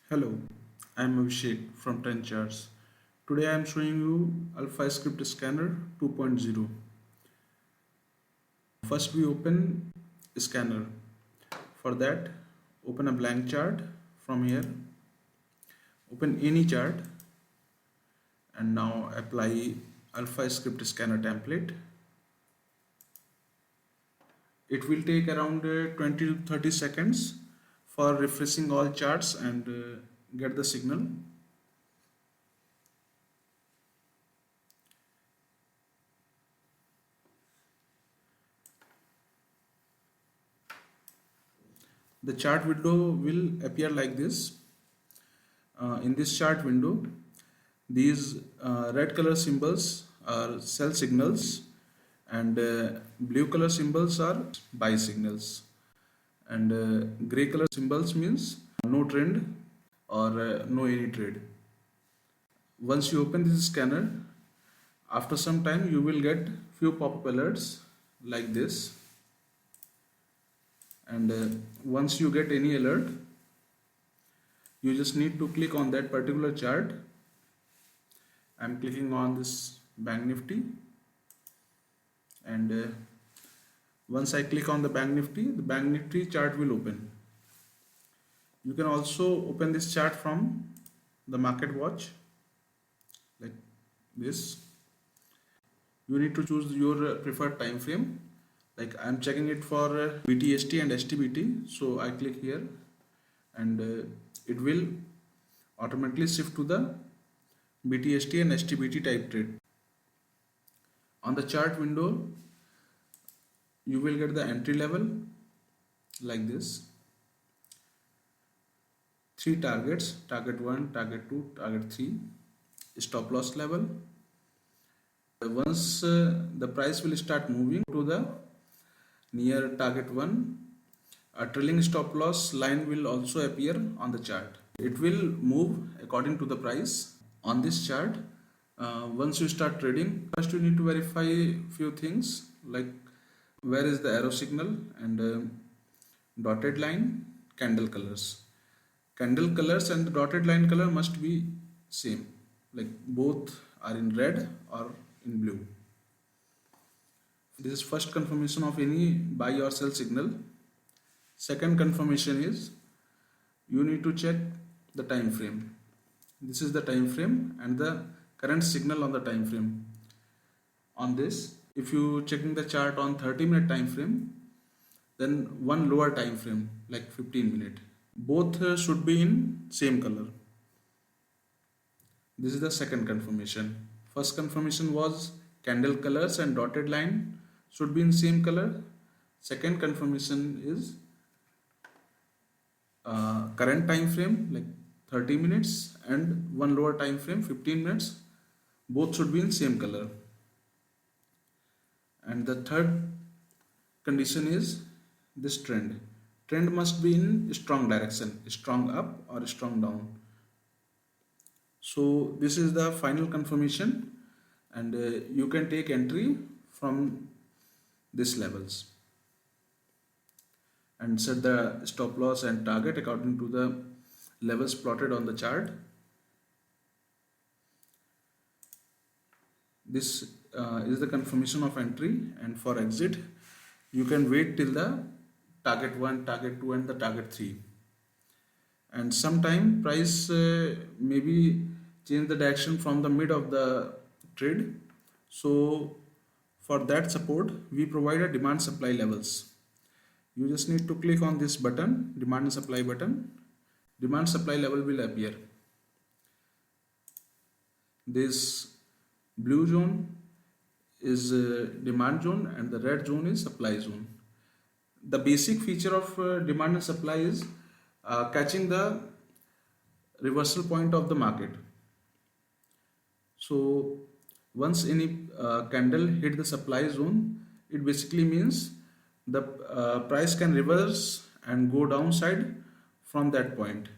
Hello, I am Abhishek from Trendcharts. Today I am showing you Alpha Script Scanner 2.0. First we open Scanner. For that, open a blank chart from here. Open any chart and now apply Alpha Script Scanner template. It will take around 20 to 30 seconds for refreshing all charts and get the signal. The chart window will appear like this. In this chart window, these red color symbols are sell signals and blue color symbols are buy signals, and gray color symbols means no trend or no any trade. Once you open this scanner, after some time you will get few pop-up alerts like this, and once you get any alert, you just need to click on that particular chart. I'm clicking on this Bank Nifty, and once I click on the Bank Nifty chart will open. You can also open this chart from the market watch like this. You need to choose your preferred time frame. Like I'm checking it for BTST and STBT, so I click here, and it will automatically shift to the BTST and STBT type trade. On the chart window, you will get the entry level like this. 3 targets, target 1, target 2, target 3, stop loss level. Once the price will start moving to the near target 1, a trailing stop loss line will also appear on the chart. It will move according to the price. On this chart, once you start trading, first you need to verify few things like where is the arrow signal and dotted line, candle colors. Candle colors and the dotted line color must be same, like both are in red or in blue. This is first confirmation of any buy or sell signal. Second confirmation is you need to check the time frame. This is the time frame and the current signal on the time frame. On this, if you checking the chart on 30-minute time frame, then one lower time frame like 15-minute. Both should be in same color. This is the second confirmation. First confirmation was candle colors and dotted line should be in same color. Second confirmation is current time frame like 30 minutes and one lower time frame 15 minutes, both should be in same color. And the third condition is this trend must be in strong direction, strong up or strong down. So this is the final confirmation, and you can take entry from these levels and set the stop loss and target according to the levels plotted on the chart. This is the confirmation of entry, and for exit you can wait till the target 1, target 2 and the target 3, and sometime price maybe change the direction from the mid of the trade. So for that support we provide a demand supply levels. You just need to click on this button, demand and supply button. Demand supply level will appear. This blue zone is demand zone and the red zone is supply zone. The basic feature of demand and supply is catching the reversal point of the market. So once any candle hit the supply zone, it basically means the price can reverse and go downside from that point.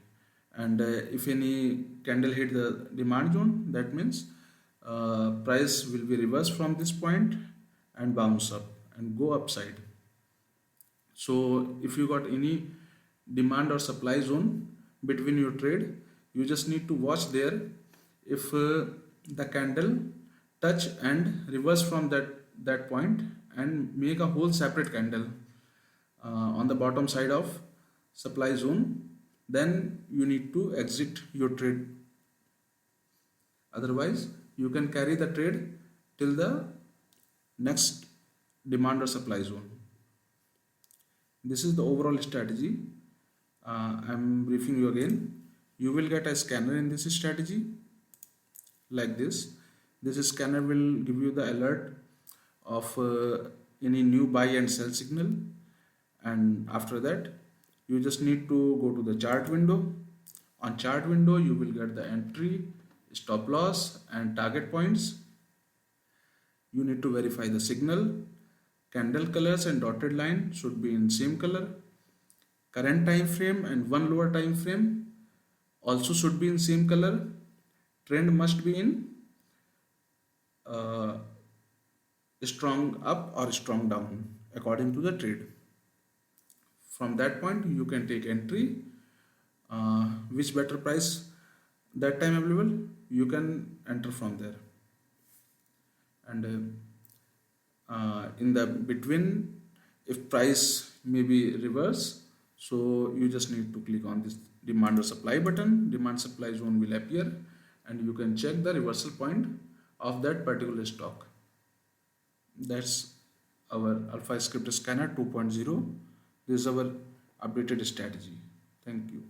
And if any candle hit the demand zone, that means price will be reversed from this point and bounce up and go upside. So if you got any demand or supply zone, between your trade. You just need to watch there. If the candle touch and reverse from that point and make a whole separate candle on the bottom side of supply zone, then you need to exit your trade. Otherwise you can carry the trade till the next demand or supply zone. This is the overall strategy. I'm briefing you again. You will get a scanner in this strategy like this. This scanner will give you the alert of any new buy and sell signal, and after that you just need to go to the chart window. On chart window you will get the entry, stop loss and target points. You need to verify the signal. Candle colors and dotted line should be in same color. Current time frame and one lower time frame also should be in same color. Trend must be in uh, strong up or strong down according to the trade. From that point you can take entry. Which better price that time available, you can enter from there. And in the between, if price may be reverse, so you just need to click on this demand or supply button. Demand supply zone will appear and you can check the reversal point of that particular stock. That's our Alpha Script Scanner 2.0. This is our updated strategy. Thank you.